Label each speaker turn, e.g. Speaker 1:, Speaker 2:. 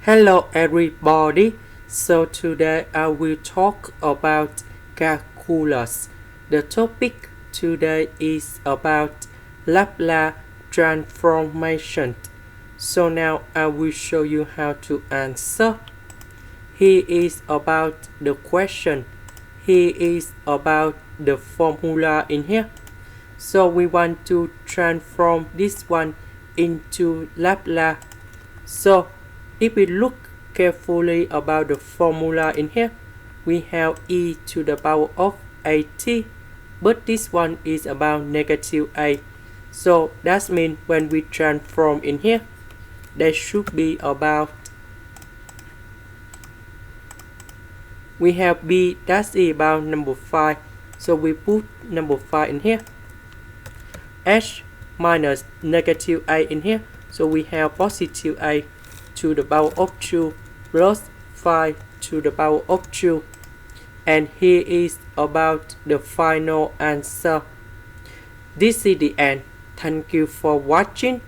Speaker 1: Hello everybody, so today I will talk about calculus. The topic today is about Laplace transformation. So now I will show you how to answer. Here is about the question. Here is about the formula in here. So we want to transform this one into Laplace. So if we look carefully about the formula in here, we have e to the power of at, but this one is about negative a. So that means when we transform in here, there should be about, we have b, that's about number 5. So we put number 5 in here. H minus negative a in here. So we have positive a to the power of 2 plus 5 to the power of 2. And here is about the final answer. This is the end. Thank you for watching.